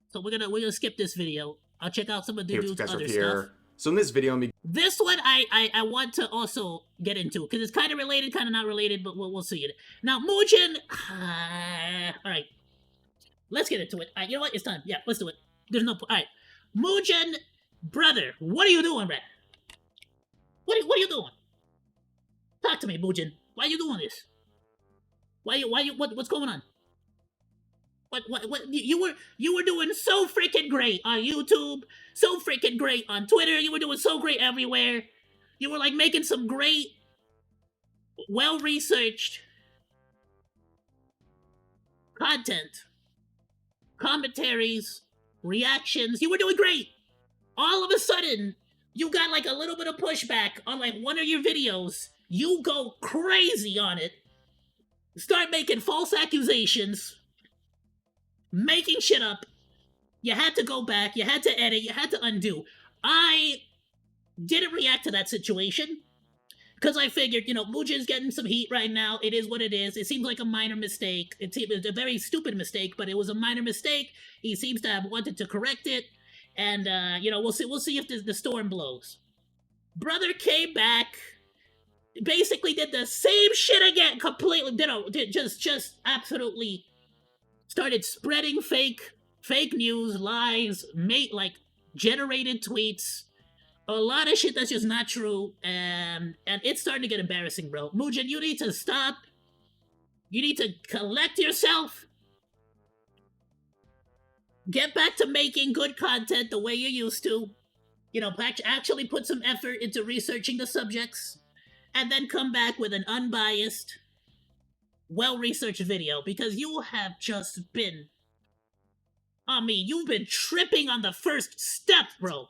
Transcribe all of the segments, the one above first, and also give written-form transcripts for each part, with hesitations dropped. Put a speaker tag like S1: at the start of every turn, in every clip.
S1: So we're gonna skip this video. I'll check out some of the dude's other stuff.
S2: So in this video,
S1: this one I want to also get into because it's kind of related, kind of not related, but we'll see it. Now, Mujin. All right, let's get into it. All right, you know what? It's time. Yeah, let's do it. There's no. All right, Mujin, brother, what are you doing, man? What are you doing? Talk to me, Mujin. Why are you doing this? What's going on? What you were doing so freaking great on YouTube, so freaking great on Twitter. You were doing so great everywhere. You were like making some great, well-researched content, commentaries, reactions. You were doing great. All of a sudden, you got like a little bit of pushback on like one of your videos. You go crazy on it. Start making false accusations. Making shit up. You had to go back, you had to edit, you had to undo. I didn't react to that situation because I figured, you know, Mujin's getting some heat right now. It is what it is. It seems like a minor mistake. It's a very stupid mistake, but it was a minor mistake. He seems to have wanted to correct it, and you know, we'll see if the storm blows. Brother came back, basically did the same shit again, completely. Just absolutely. Started spreading fake news, lies, generated tweets, a lot of shit that's just not true, and it's starting to get embarrassing, bro. Mujin, you need to stop. You need to collect yourself. Get back to making good content the way you used to. You know, actually put some effort into researching the subjects, and then come back with an unbiased, well-researched video, because you have just been, I mean, you've been tripping on the first step, bro.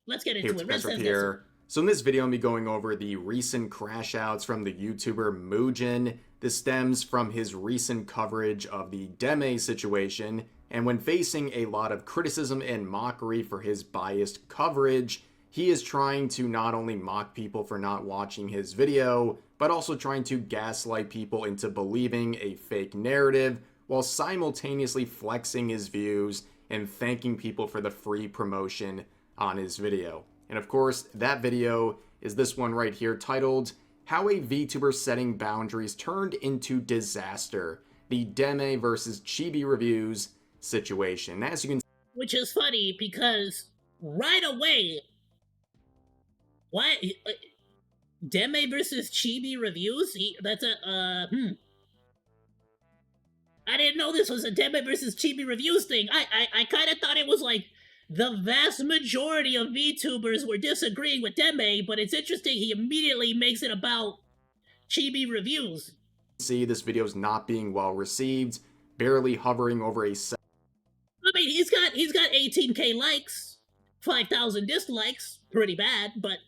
S1: Let's get into it.
S2: So in this video, I'll be going over the recent crash outs from the YouTuber Mujin. This stems from his recent coverage of the Deme situation, and when facing a lot of criticism and mockery for his biased coverage, he is trying to not only mock people for not watching his video, but also trying to gaslight people into believing a fake narrative while simultaneously flexing his views and thanking people for the free promotion on his video. And of course, that video is this one right here titled, How a VTuber Setting Boundaries Turned into Disaster, the Deme versus Chibi Reviews situation. As you can see,
S1: which is funny because right away, why Deme versus Chibi Reviews? That's a I didn't know this was a Deme versus Chibi Reviews thing. I kind of thought it was like the vast majority of VTubers were disagreeing with Deme, but it's interesting he immediately makes it about Chibi Reviews.
S2: See, this video is not being well received, barely hovering over a.
S1: I mean, he's got 18k likes, 5,000 dislikes, pretty bad, but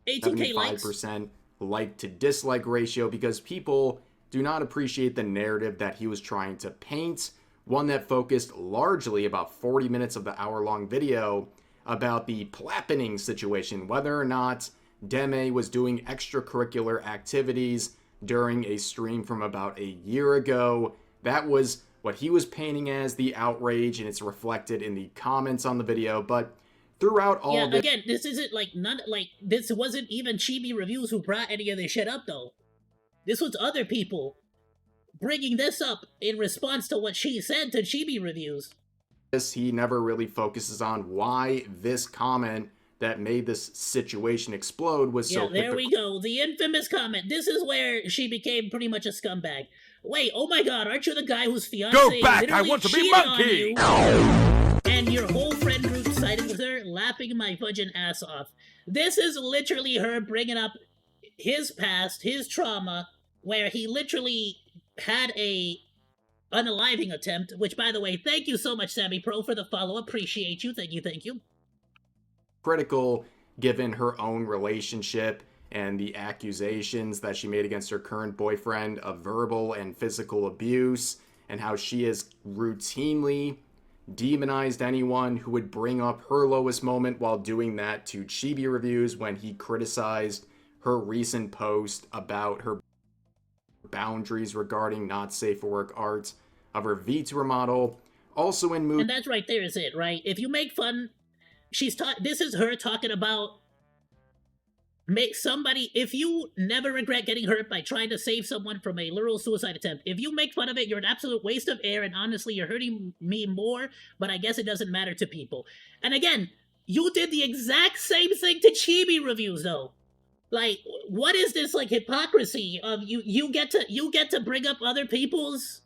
S1: 18k likes.
S2: 75% like to dislike ratio because people do not appreciate the narrative that he was trying to paint, one that focused largely about 40 minutes of the hour-long video about the plappening situation, whether or not Deme was doing extracurricular activities during a stream from about a year ago. That was what he was painting as the outrage, and it's reflected in the comments on the video. But throughout all
S1: of this, again, this isn't this wasn't even Chibi Reviews who brought any of this shit up, though. This was other people bringing this up in response to what she said to Chibi Reviews.
S2: He never really focuses on why this comment that made this situation explode was so.
S1: Yeah, there we go. The infamous comment. This is where she became pretty much a scumbag. Wait, oh my god, aren't you the guy whose fiancé
S3: Go back, I want to be Monkey!
S1: And your whole friend group sided with her, laughing my fudging ass off. This is literally her bringing up his past, his trauma, where he literally had a unaliving attempt, which, by the way, thank you so much, Sammy Pro, for the follow. Appreciate you. Thank you.
S2: Critical, given her own relationship and the accusations that she made against her current boyfriend of verbal and physical abuse, and how she has routinely demonized anyone who would bring up her lowest moment while doing that to Chibi Reviews when he criticized her recent post about her boundaries regarding not safe for work art of her VTuber model. Also in Mujin.
S1: And that's right there is it, right? If you make fun, this is her talking about make somebody, if you never regret getting hurt by trying to save someone from a literal suicide attempt, if you make fun of it, you're an absolute waste of air, and honestly, you're hurting me more, but I guess it doesn't matter to people. And again, you did the exact same thing to chibi reviews, though. Like, what is this, like, hypocrisy of you get to bring up other people's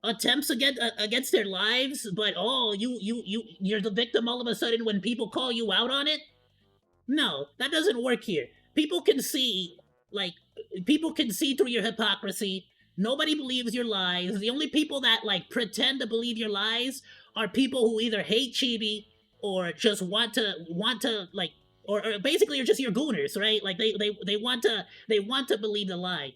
S1: attempts against their lives, but oh, you're the victim all of a sudden when people call you out on it? No, that doesn't work here. People can see through your hypocrisy. Nobody believes your lies. The only people that like pretend to believe your lies are people who either hate chibi or just want to like, or basically are just your gooners, right? Like they want to believe the lie.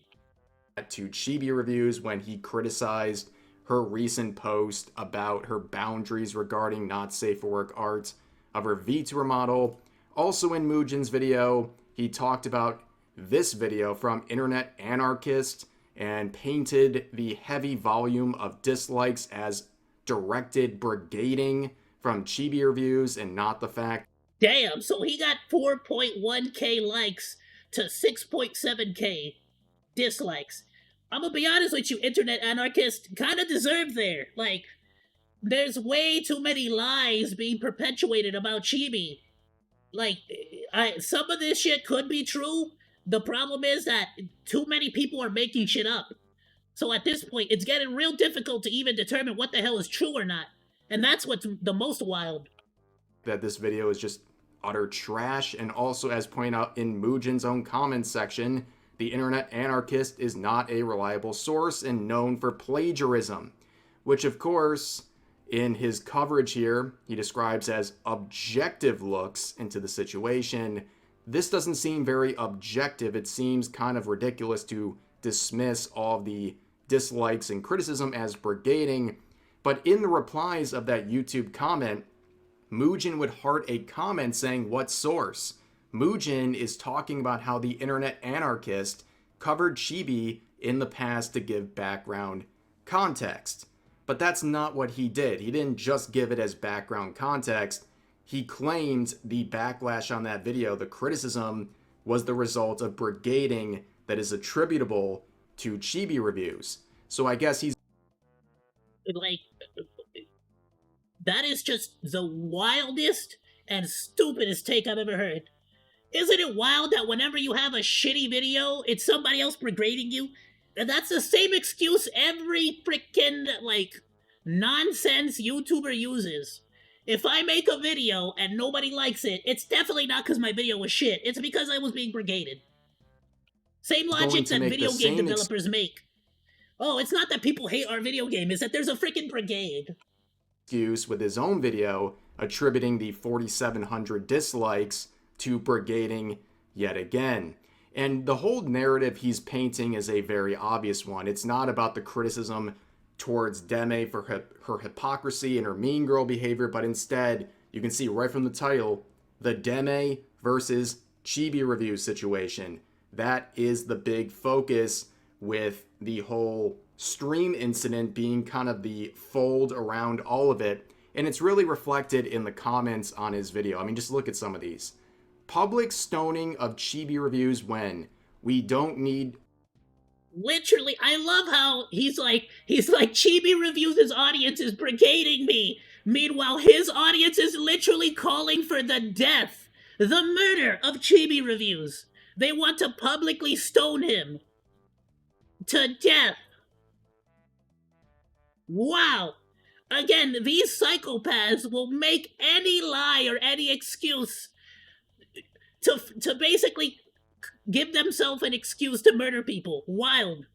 S2: To chibi reviews when he criticized her recent post about her boundaries regarding not safe for work art of her VTuber model. Also in Mujin's video, he talked about this video from Internet Anarchist and painted the heavy volume of dislikes as directed brigading from chibi reviews and not the fact.
S1: Damn, so he got 4.1k likes to 6.7k dislikes. I'm gonna be honest with you, Internet Anarchist, kind of deserved there. Like, there's way too many lies being perpetuated about chibi. Like, some of this shit could be true. The problem is that too many people are making shit up. So at this point, it's getting real difficult to even determine what the hell is true or not. And that's what's the most wild.
S2: That this video is just utter trash, and also as pointed out in Mujin's own comments section, the Internet Anarchist is not a reliable source and known for plagiarism, which of course, in his coverage here, he describes as objective looks into the situation. This doesn't seem very objective. It seems kind of ridiculous to dismiss all of the dislikes and criticism as brigading. But in the replies of that YouTube comment, Mujin would heart a comment saying, what source? Mujin is talking about how the Internet Anarchist covered chibi in the past to give background context. But that's not what he did. He didn't just give it as background context. He claimed the backlash on that video, the criticism, was the result of brigading that is attributable to chibi reviews. So I guess he's...
S1: Like, that is just the wildest and stupidest take I've ever heard. Isn't it wild that whenever you have a shitty video, it's somebody else brigading you? And that's the same excuse every freaking, like, nonsense YouTuber uses. If I make a video and nobody likes it, it's definitely not because my video was shit. It's because I was being brigaded. Same logic that video game developers make. Oh, it's not that people hate our video game, it's that there's a freaking brigade.
S2: Excuse with his own video, attributing the 4,700 dislikes to brigading yet again. And the whole narrative he's painting is a very obvious one. It's not about the criticism towards Deme for her hypocrisy and her mean girl behavior, but instead, you can see right from the title, the Deme versus chibi review situation. That is the big focus, with the whole stream incident being kind of the fold around all of it. And it's really reflected in the comments on his video. I mean, just look at some of these. Public stoning of chibi reviews when we don't need...
S1: Literally, I love how he's like, chibi reviews' audience is brigading me. Meanwhile, his audience is literally calling for the death, the murder of chibi reviews. They want to publicly stone him to death. Wow. Again, these psychopaths will make any lie or any excuse to basically give themselves an excuse to murder people. Wild.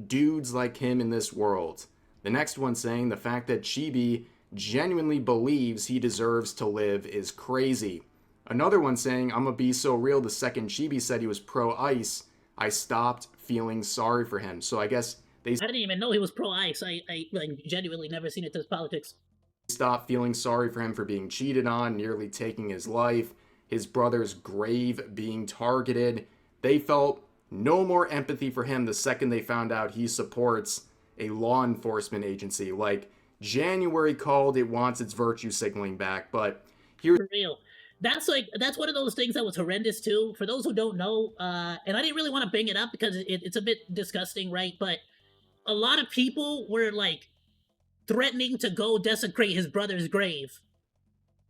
S2: Dudes like him in this world. The next one saying the fact that Chibi genuinely believes he deserves to live is crazy. Another one saying, I'm gonna be so real, the second Chibi said he was pro-ice, I stopped feeling sorry for him. So I guess they... I
S1: didn't even know he was pro-ice. I genuinely never seen it to his politics.
S2: Stopped feeling sorry for him for being cheated on, nearly taking his life, his brother's grave being targeted. They felt no more empathy for him the second they found out he supports a law enforcement agency. Like, January called, it wants its virtue signaling back, but here's
S1: For real. That's one of those things that was horrendous too. For those who don't know, and I didn't really want to bring it up because it's a bit disgusting, right? But a lot of people were like threatening to go desecrate his brother's grave.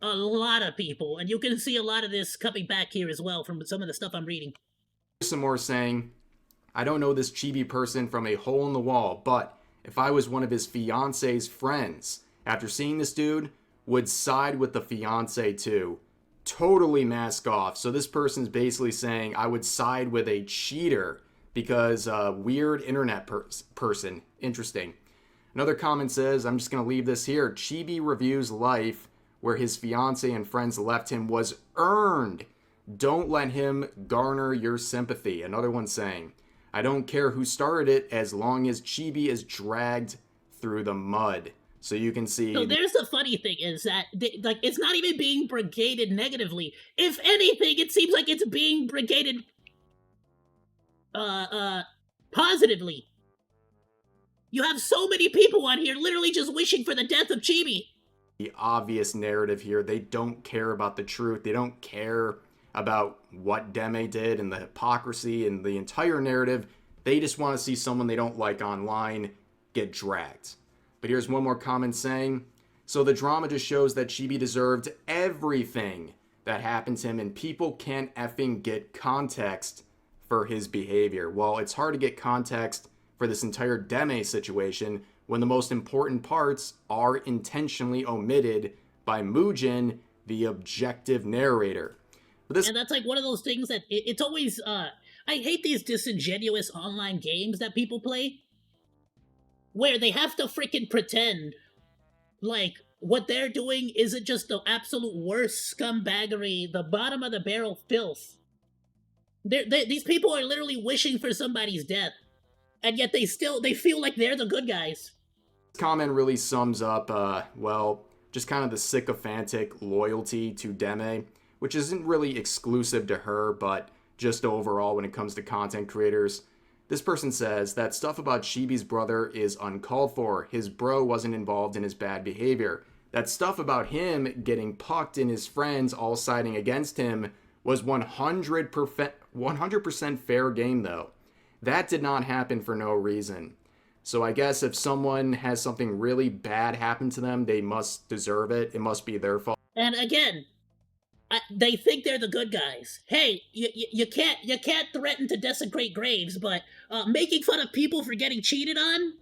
S1: A lot of people, and you can see a lot of this coming back here as well from some of the stuff I'm reading.
S2: some more saying, I don't know this chibi person from a hole in the wall, but if I was one of his fiance's friends, after seeing this dude, would side with the fiance too. Totally mask off. So this person's basically saying I would side with a cheater because weird internet person. Interesting. Another comment says, I'm just going to leave this here. Chibi reviews life where his fiance and friends left him was earned. Don't let him garner your sympathy. Another one saying, I don't care who started it as long as Chibi is dragged through the mud. So you can see.
S1: So there's the funny thing is that like it's not even being brigaded negatively. If anything, it seems like it's being brigaded positively. You have so many people on here literally just wishing for the death of Chibi.
S2: The obvious narrative here. They don't care about the truth. They don't care about what Deme did and the hypocrisy and the entire narrative. They just want to see someone they don't like online get dragged. But here's one more comment saying, so the drama just shows that Chibi deserved everything that happened to him and people can't effing get context for his behavior. Well, it's hard to get context for this entire Deme situation when the most important parts are intentionally omitted by Mujin, the objective narrator.
S1: And that's like one of those things that it's always, I hate these disingenuous online games that people play where they have to freaking pretend like what they're doing isn't just the absolute worst scumbaggery, the bottom of the barrel filth. These people are literally wishing for somebody's death, and yet they feel like they're the good guys.
S2: This comment really sums up, well, just kind of the sycophantic loyalty to Deme, which isn't really exclusive to her, but just overall when it comes to content creators. This person says that stuff about Chibi's brother is uncalled for. His bro wasn't involved in his bad behavior. That stuff about him getting pucked and his friends all siding against him was 100% fair game though. That did not happen for no reason. So I guess if someone has something really bad happen to them, they must deserve it. It must be their fault.
S1: And again, they think they're the good guys. Hey, you can't threaten to desecrate graves, but making fun of people for getting cheated on,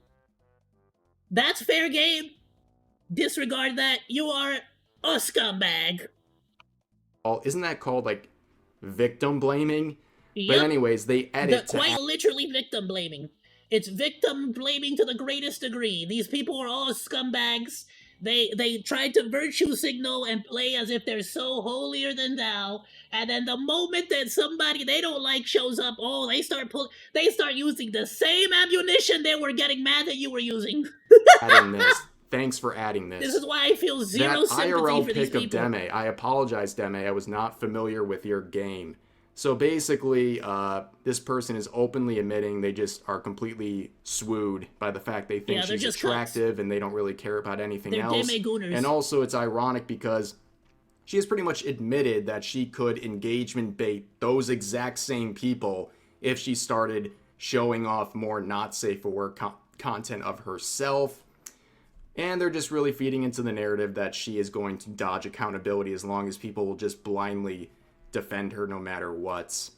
S1: that's fair game. Disregard that. You are a scumbag.
S2: Isn't that called like victim blaming?
S1: Yep.
S2: But anyways, they edit
S1: quite literally victim blaming. It's victim blaming to the greatest degree. These people are all scumbags. They tried to virtue signal and play as if they're so holier than thou, and then the moment that somebody they don't like shows up, oh, they start using the same ammunition they were getting mad that you were using.
S2: adding this. Thanks for adding this.
S1: This is why I feel zero
S2: that
S1: sympathy
S2: IRL
S1: for these
S2: pick
S1: people.
S2: of Deme. I apologize, Deme. I was not familiar with your game. So basically, this person is openly admitting they just are completely swooed by the fact they think she's attractive and they don't really care about anything else. And also, it's ironic because she has pretty much admitted that she could engagement bait those exact same people if she started showing off more not safe for work content of herself. And they're just really feeding into the narrative that she is going to dodge accountability as long as people will just blindly defend her no matter what.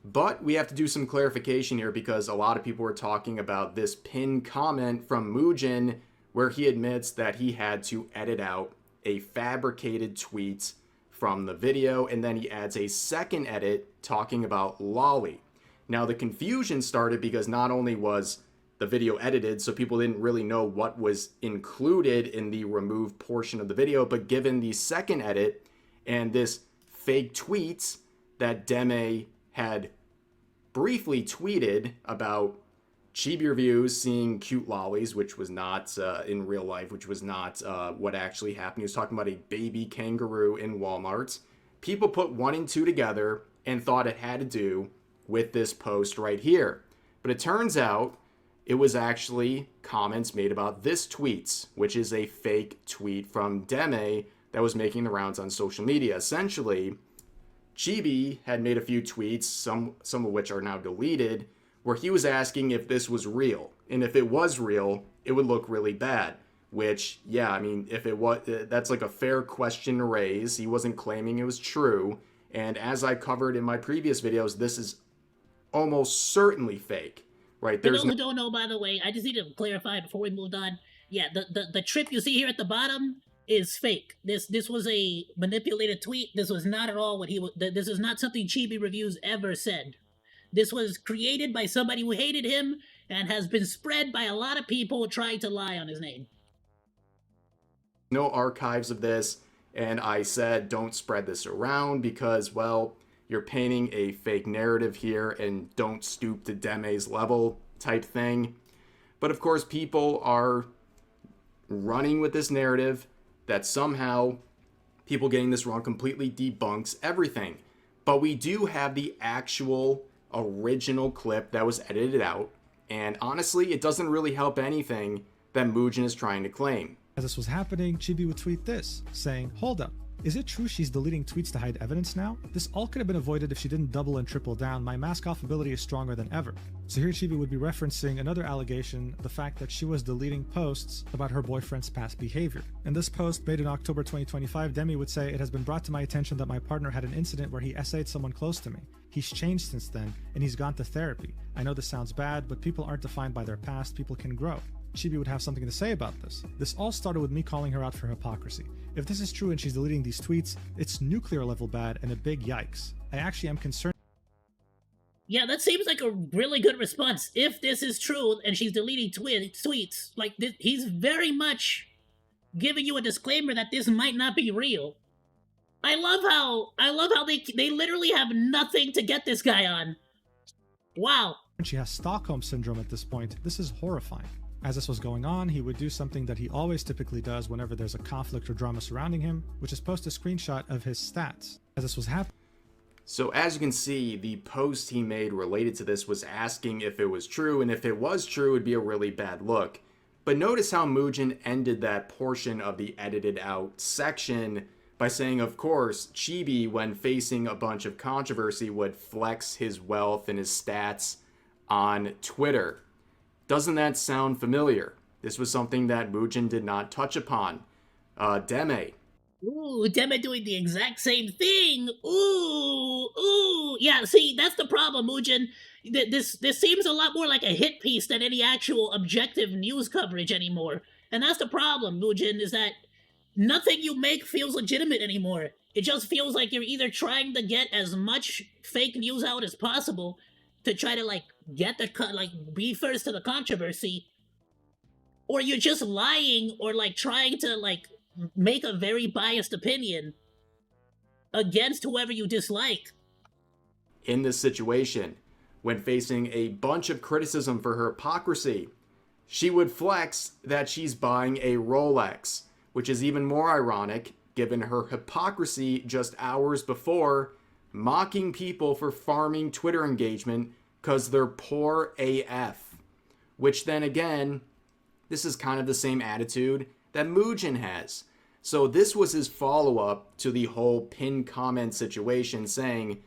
S2: But we have to do some clarification here because a lot of people were talking about this pinned comment from Mujin where he admits that he had to edit out a fabricated tweet from the video and then he adds a second edit talking about Lolly. Now the confusion started because not only was the video edited, so people didn't really know what was included in the removed portion of the video, but given the second edit and this fake tweets that Deme had briefly tweeted about chibi reviews seeing cute lollies, which was not in real life, which was not what actually happened. He was talking about a baby kangaroo in Walmart. People put 1 and 2 together and thought it had to do with this post right here. But it turns out it was actually comments made about this tweets, which is a fake tweet from Deme that was making the rounds on social media. Essentially, Chibi had made a few tweets, some of which are now deleted, where he was asking if this was real. And if it was real, it would look really bad. Which, yeah, I mean, if it was, that's like a fair question to raise. He wasn't claiming it was true. And as I covered in my previous videos, this is almost certainly fake, right?
S1: For those who don't know, by the way, I just need to clarify before we moved on. Yeah, the trip you see here at the bottom is fake. This was a manipulated tweet. This was not at all what he was. This is not something Chibi Reviews ever said. This was created by somebody who hated him and has been spread by a lot of people trying to lie on his name.
S2: No archives of this, and I said don't spread this around because, well, you're painting a fake narrative here and don't stoop to Deme's level type thing. But of course, people are running with this narrative that somehow people getting this wrong completely debunks everything. But we do have the actual original clip that was edited out, and honestly, it doesn't really help anything that Mujin is trying to claim.
S4: As this was happening, Chibi would tweet this, saying, "Hold up. Is it true she's deleting tweets to hide evidence now? This all could have been avoided if she didn't double and triple down. My mask off ability is stronger than ever." So here Chibi would be referencing another allegation, the fact that she was deleting posts about her boyfriend's past behavior. In this post, made in October 2025, Demi would say, "It has been brought to my attention that my partner had an incident where he essayed someone close to me. He's changed since then, and he's gone to therapy. I know this sounds bad, but people aren't defined by their past, people can grow." Chibi would have something to say about this. This all started with me calling her out for hypocrisy. If this is true and she's deleting these tweets, it's nuclear level bad and a big yikes. I actually am concerned.
S1: Yeah, that seems like a really good response. If this is true and she's deleting tweets, like he's very much giving you a disclaimer that this might not be real. I love how they literally have nothing to get this guy on. Wow.
S4: She has Stockholm Syndrome at this point. This is horrifying. As this was going on, he would do something that he always typically does whenever there's a conflict or drama surrounding him, which is post a screenshot of his stats. As this was happening.
S2: So as you can see, the post he made related to this was asking if it was true, and if it was true, it would be a really bad look. But notice how Mujin ended that portion of the edited out section by saying, of course, Chibi, when facing a bunch of controversy, would flex his wealth and his stats on Twitter. Doesn't that sound familiar? This was something that Mujin did not touch upon. Deme.
S1: Ooh, Deme doing the exact same thing. Ooh. Yeah, see, that's the problem, Mujin. This seems a lot more like a hit piece than any actual objective news coverage anymore. And that's the problem, Mujin, is that nothing you make feels legitimate anymore. It just feels like you're either trying to get as much fake news out as possible to try to, get be first to the controversy, or you're just lying or, trying to, make a very biased opinion against whoever you dislike.
S2: In this situation, when facing a bunch of criticism for her hypocrisy, she would flex that she's buying a Rolex, which is even more ironic given her hypocrisy just hours before mocking people for farming Twitter engagement because they're poor AF. Which then again, this is kind of the same attitude that Mujin has. So this was his follow-up to the whole pinned comment situation, saying,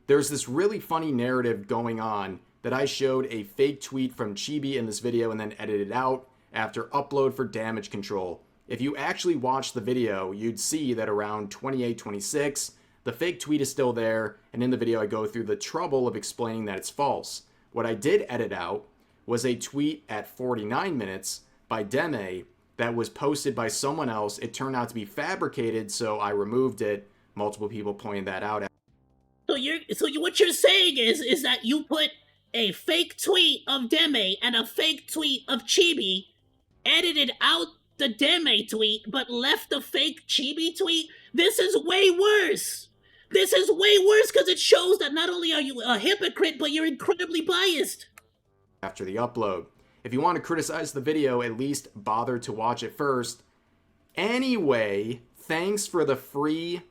S2: there's this really funny narrative going on that I showed a fake tweet from Chibi in this video and then edited out after upload for damage control. If you actually watched the video, you'd see that around 28-26, the fake tweet is still there, and in the video I go through the trouble of explaining that it's false. What I did edit out was a tweet at 49 minutes by Deme that was posted by someone else. It turned out to be fabricated, so I removed it. Multiple people pointed that out.
S1: So what you're saying is that you put a fake tweet of Deme and a fake tweet of Chibi, edited out the Deme tweet, but left the fake Chibi tweet? This is way worse! This is way worse because it shows that not only are you a hypocrite, but you're incredibly biased.
S2: After the upload. If you want to criticize the video, at least bother to watch it first. Anyway, thanks for the free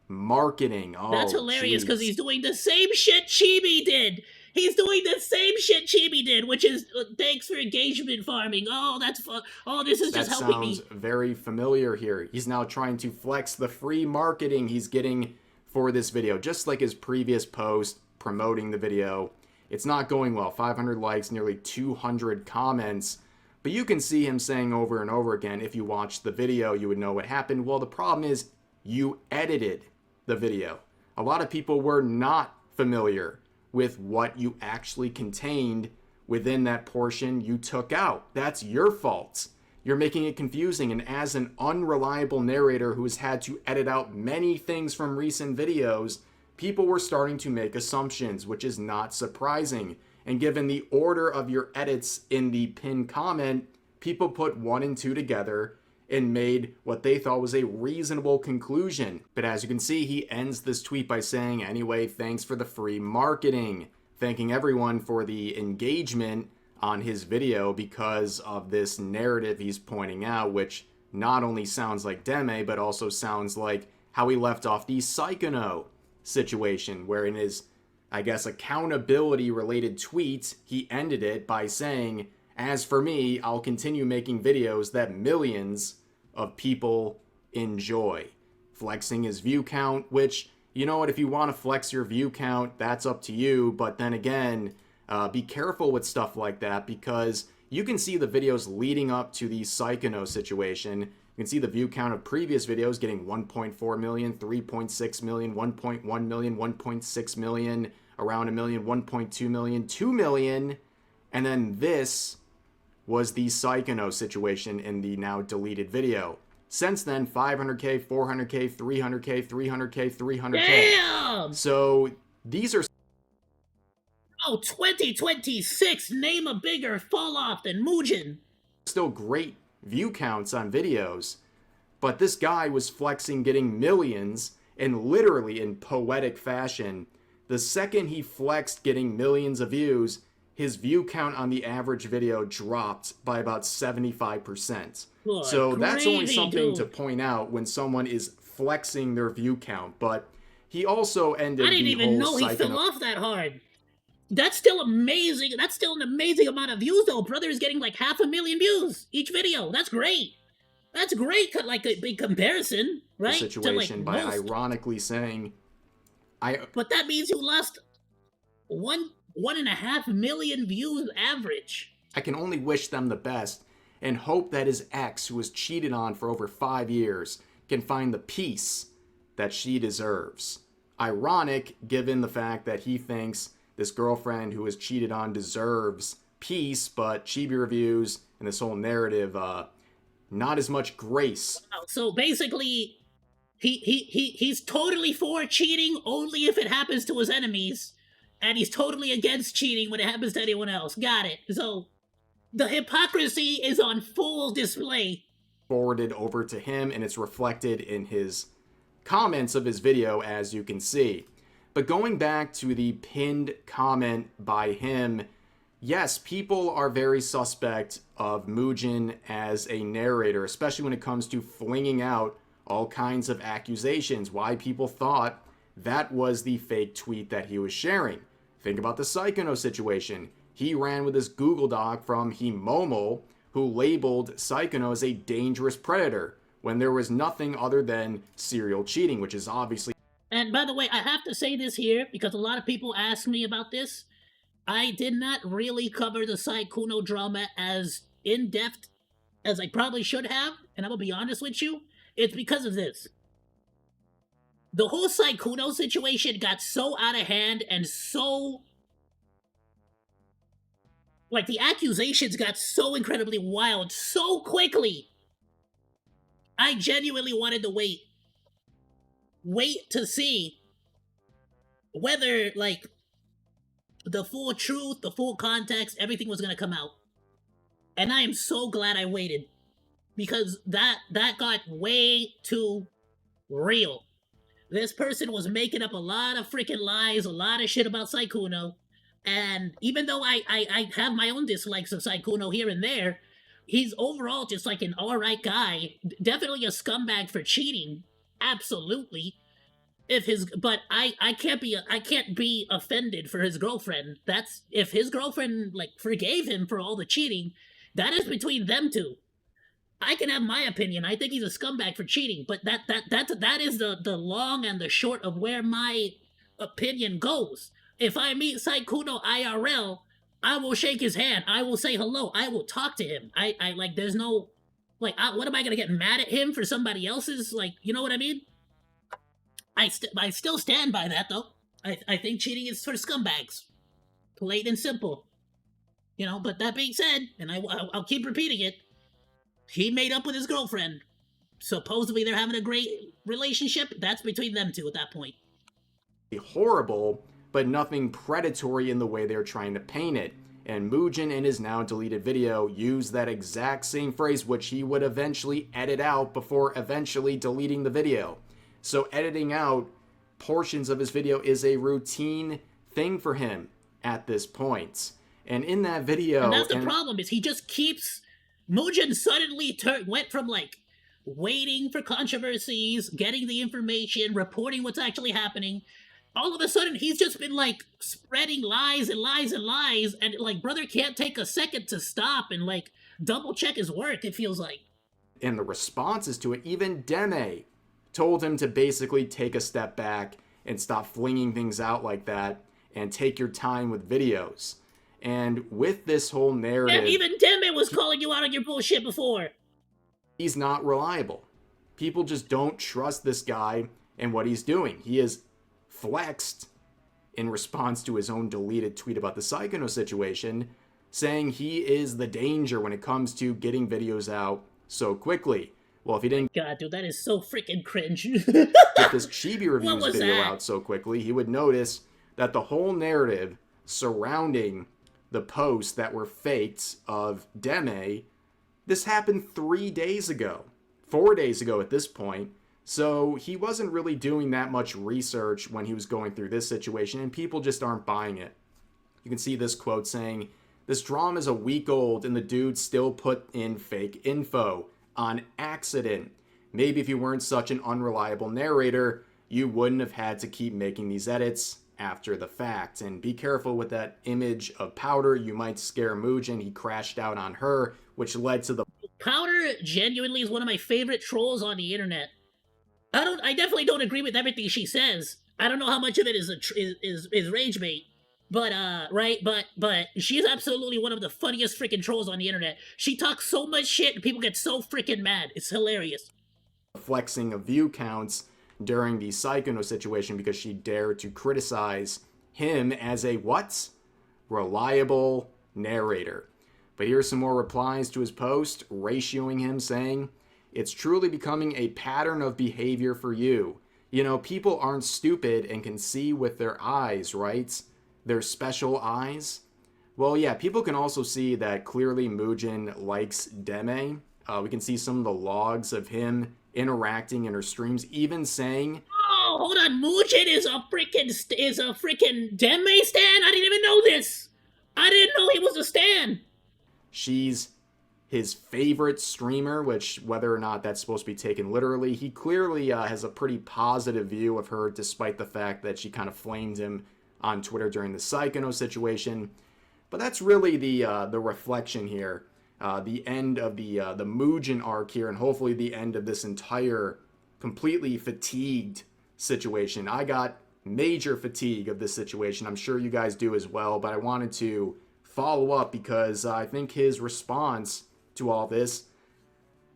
S2: marketing. Oh,
S1: that's hilarious because he's doing the same shit Chibi did. He's doing the same shit Chibi did, which is thanks for engagement farming. Oh, that's fun. Oh, this is
S2: That
S1: just helping me.
S2: sounds very familiar here. He's now trying to flex the free marketing he's getting for this video, just like his previous post promoting the video. It's not going well. 500 likes, nearly 200 comments. But you can see him saying over and over again, if you watched the video, you would know what happened. Well, the problem is you edited the video. A lot of people were not familiar with what you actually contained within that portion you took out. That's your fault. You're making it confusing, and as an unreliable narrator who has had to edit out many things from recent videos, people were starting to make assumptions, which is not surprising. And given the order of your edits in the pinned comment, people put 1 and 2 together and made what they thought was a reasonable conclusion. But as you can see, he ends this tweet by saying, anyway, thanks for the free marketing, thanking everyone for the engagement on his video because of this narrative he's pointing out, which not only sounds like Deme, but also sounds like how he left off the Psychono situation, where in his, I guess, accountability related tweet, he ended it by saying, as for me, I'll continue making videos that millions of people enjoy. Flexing his view count, which, you know what, if you want to flex your view count, that's up to you. But then again, be careful with stuff like that, because you can see the videos leading up to the Psychono situation. You can see the view count of previous videos getting 1.4 million, 3.6 million, 1.1 million, 1.6 million, around a million, 1.2 million, 2 million, and then this was the Psychono situation in the now deleted video. Since then, 500k, 400k, 300k, 300k, 300k.
S1: Damn!
S2: So these are
S1: Oh, 2026, name a bigger fall off than Mujin.
S2: still great view counts on videos, but this guy was flexing getting millions, and literally in poetic fashion, the second he flexed getting millions of views, his view count on the average video dropped by about 75%.
S1: Good
S2: So that's only
S1: gravy,
S2: something
S1: dude.
S2: to point out when someone is flexing their view count. But he also ended
S1: I didn't
S2: the
S1: even
S2: whole
S1: know he fell
S2: Psychono
S1: off that hard. That's still amazing. That's still an amazing amount of views, though. Brother is getting like 500,000 views each video. That's great. That's great, like a big comparison, right?
S2: situation
S1: to,
S2: by
S1: like, most.
S2: ironically saying,
S1: But that means you lost 1.5 million views average.
S2: I can only wish them the best and hope that his ex, who was cheated on for over 5 years, can find the peace that she deserves. Ironic, given the fact that he thinks this girlfriend who was cheated on deserves peace, but Chibi reviews and this whole narrative, not as much grace.
S1: So basically, he's totally for cheating only if it happens to his enemies, and he's totally against cheating when it happens to anyone else. Got it. So the hypocrisy is on full display.
S2: Forwarded over to him, and it's reflected in his comments of his video, as you can see. But going back to the pinned comment by him, yes, people are very suspect of Mujin as a narrator, especially when it comes to flinging out all kinds of accusations. Why people thought that was the fake tweet that he was sharing. Think about the Psychono situation. He ran with this Google Doc from Himomo, who labeled Psychono as a dangerous predator, when there was nothing other than serial cheating, which is obviously...
S1: And by the way, I have to say this here, because a lot of people ask me about this. I did not really cover the Psychono drama as in-depth as I probably should have, and I'm gonna be honest with you. It's because of this. The whole Psychono situation got so out of hand and so... like, the accusations got so incredibly wild so quickly. I genuinely wanted to wait to see whether, like, the full truth, the full context, everything was gonna come out. And I am so glad I waited. Because that got way too real. This person was making up a lot of freaking lies, a lot of shit about Psychono. And even though I have my own dislikes of Psychono here and there, he's overall just like an alright guy. Definitely a scumbag for cheating. Absolutely. but I can't be offended for his girlfriend. That's if his girlfriend like forgave him for all the cheating, that is between them two. I can have my opinion. I think he's a scumbag for cheating, but that is the long and the short of where my opinion goes. If I meet Saikuno IRL, I will shake his hand. I will say hello. I will talk to him. I like. There's no like. What am I gonna get mad at him for somebody else's? Like, you know what I mean? I still stand by that though. I think cheating is for scumbags, plain and simple. You know. But that being said, and I'll keep repeating it. He made up with his girlfriend. Supposedly they're having a great relationship. That's between them two at that point.
S2: Horrible, but nothing predatory in the way they're trying to paint it. And Mujin in his now deleted video used that exact same phrase, which he would eventually edit out before eventually deleting the video. So editing out portions of his video is a routine thing for him at this point. And in that video...
S1: And that's the problem, is he just keeps... Mujin suddenly went from, like, waiting for controversies, getting the information, reporting what's actually happening. All of a sudden, he's just been, like, spreading lies and lies and lies, and, like, brother can't take a second to stop and, like, double-check his work, it feels like.
S2: And the responses to it, even Deme told him to basically take a step back and stop flinging things out like that and take your time with videos. And with this whole narrative...
S1: And even Deme was calling you out on your bullshit before.
S2: He's not reliable. People just don't trust this guy and what he's doing. He is flexed in response to his own deleted tweet about the Psychono situation, saying he is the danger when it comes to getting videos out so quickly. Well, if he didn't...
S1: God, dude, that is so freaking cringe.
S2: get this Chibi Reviews video out so quickly, he would notice that the whole narrative surrounding the posts that were faked of Deme, this happened 3 days ago. 4 days ago at this point. So he wasn't really doing that much research when he was going through this situation, and people just aren't buying it. You can see this quote saying, "This drama is a week old and the dude still put in fake info on accident. Maybe if you weren't such an unreliable narrator, you wouldn't have had to keep making these edits after the fact. And be careful with that image of Powder. You might scare Mujin. He crashed out on her, which led to the..."
S1: Powder genuinely is one of my favorite trolls on the internet. I definitely don't agree with everything she says. I don't know how much of it is rage bait. But, right? But she's absolutely one of the funniest freaking trolls on the internet. She talks so much shit and people get so freaking mad. It's hilarious.
S2: Flexing of view counts during the Psychono situation because she dared to criticize him as a what? Reliable narrator. But here's some more replies to his post, ratioing him, saying, "It's truly becoming a pattern of behavior for you. You know, people aren't stupid and can see with their eyes, right? Their special eyes." Well, yeah, people can also see that clearly Mujin likes Deme. We can see some of the logs of him interacting in her streams, even saying,
S1: "Oh, hold on, Mujin is a freaking Deme stan? I didn't even know this. I didn't know he was a stan."
S2: She's his favorite streamer, which whether or not that's supposed to be taken literally, he clearly has a pretty positive view of her, despite the fact that she kind of flamed him on Twitter during the Psychono situation. But that's really the reflection here. The end of the Mujin arc here, and hopefully the end of this entire completely fatigued situation. I got major fatigue of this situation. I'm sure you guys do as well, but I wanted to follow up because I think his response to all this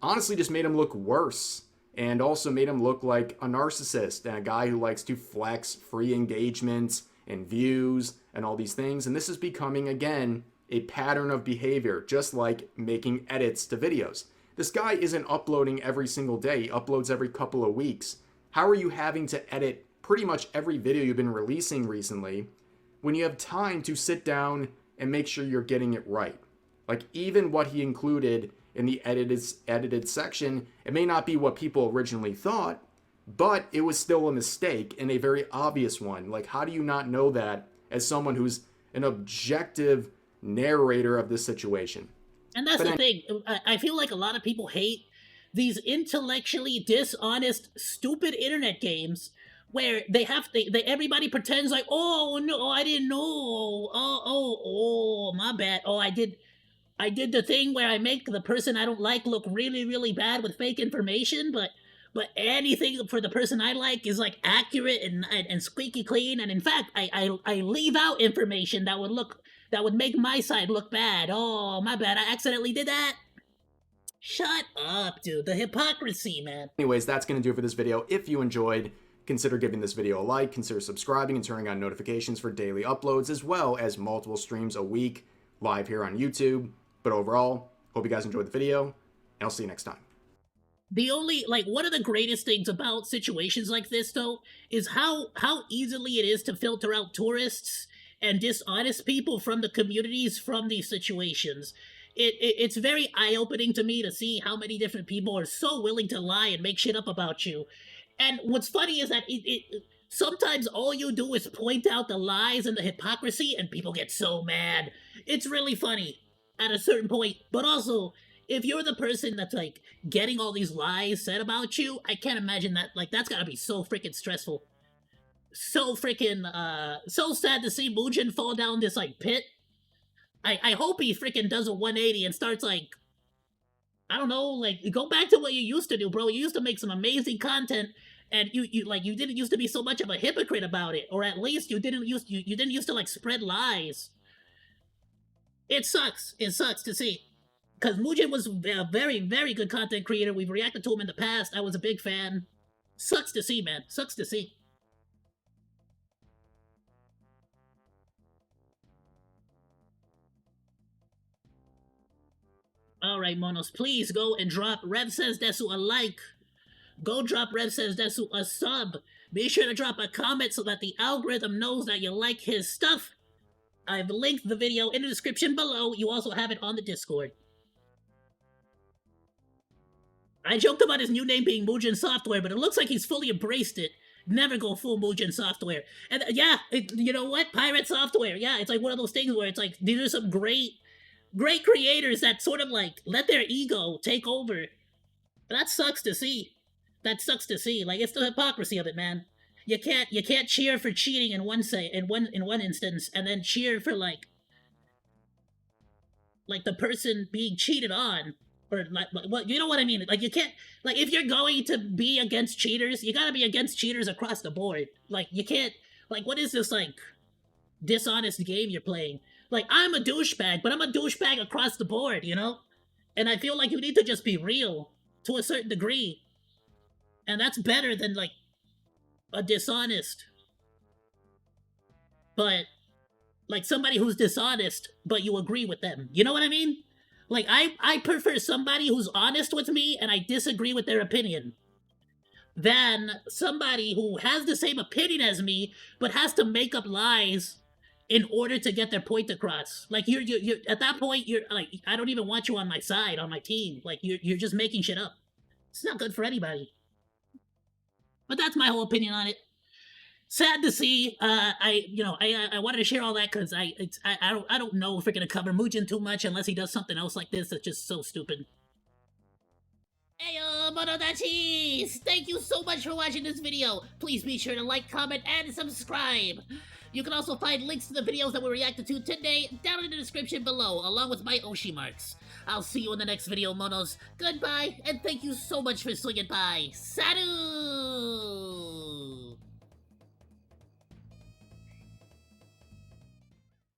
S2: honestly just made him look worse, and also made him look like a narcissist and a guy who likes to flex free engagement and views and all these things. And this is becoming, again, a pattern of behavior, just like making edits to videos. This guy isn't uploading every single day. He uploads every couple of weeks. How are you having to edit pretty much every video you've been releasing recently when you have time to sit down and make sure you're getting it right? Like, even what he included in the edited section, it may not be what people originally thought, but it was still a mistake, and a very obvious one. Like, how do you not know that as someone who's an objective narrator of this situation?
S1: And that's the thing. I feel like a lot of people hate these intellectually dishonest, stupid internet games where they everybody pretends like, oh no, I didn't know. Oh, my bad. Oh, I did the thing where I make the person I don't like look really, really bad with fake information, but anything for the person I like is like accurate and squeaky clean. And in fact, I leave out information that would make my side look bad. Oh, my bad. I accidentally did that. Shut up, dude. The hypocrisy, man.
S2: Anyways, that's going to do it for this video. If you enjoyed, consider giving this video a like, consider subscribing and turning on notifications for daily uploads, as well as multiple streams a week live here on YouTube. But overall, hope you guys enjoyed the video, and I'll see you next time.
S1: The only, like, one of the greatest things about situations like this, though, is how easily it is to filter out tourists and dishonest people from the communities from these situations. It's very eye-opening to me to see how many different people are so willing to lie and make shit up about you. And what's funny is that sometimes all you do is point out the lies and the hypocrisy, and people get so mad. It's really funny at a certain point, but also, if you're the person that's, like, getting all these lies said about you, I can't imagine that, like, that's gotta be so freaking stressful. So freaking, so sad to see Mujin fall down this, like, pit. I hope he freaking does a 180 and starts, like, I don't know, like, go back to what you used to do, bro. You used to make some amazing content, and you didn't used to be so much of a hypocrite about it, or at least you didn't used to, like, spread lies. It sucks to see. Because Mujin was a very, very good content creator. We've reacted to him in the past. I was a big fan. Sucks to see, man. Sucks to see. Alright, Monos, please go and drop Rev Says Desu a like. Go drop Rev Says Desu a sub. Be sure to drop a comment so that the algorithm knows that you like his stuff. I've linked the video in the description below. You also have it on the Discord. I joked about his new name being Mujin Software, but it looks like he's fully embraced it. Never go full Mujin Software. And yeah, you know what? Pirate Software. Yeah, it's like one of those things where it's like, these are some great creators that sort of like let their ego take over. That sucks to see. That sucks to see. Like, it's the hypocrisy of it, man. You can't cheer for cheating in one instance, and then cheer for like the person being cheated on, or like, well, you know what I mean? Like, you can't, like, if you're going to be against cheaters, you gotta be against cheaters across the board. Like, you can't, like, what is this, like, dishonest game you're playing? Like, I'm a douchebag, but I'm a douchebag across the board, you know? And I feel like you need to just be real to a certain degree. And that's better than, like, a dishonest. But, like, somebody who's dishonest, but you agree with them. You know what I mean? Like, I prefer somebody who's honest with me and I disagree with their opinion than somebody who has the same opinion as me, but has to make up lies in order to get their point across. Like, you're at that point, you're like, I don't even want you on my side, on my team. Like, you're just making shit up. It's not good for anybody. But that's my whole opinion on it. Sad to see. I wanted to share all that because I don't know if we're gonna cover Mujin too much unless he does something else like this that's just so stupid. Ayoo, Monodachis! Thank you so much for watching this video. Please be sure to like, comment, and subscribe. You can also find links to the videos that we reacted to today down in the description below, along with my Oshi marks. I'll see you in the next video, Monos. Goodbye, and thank you so much for swinging by. Sadu!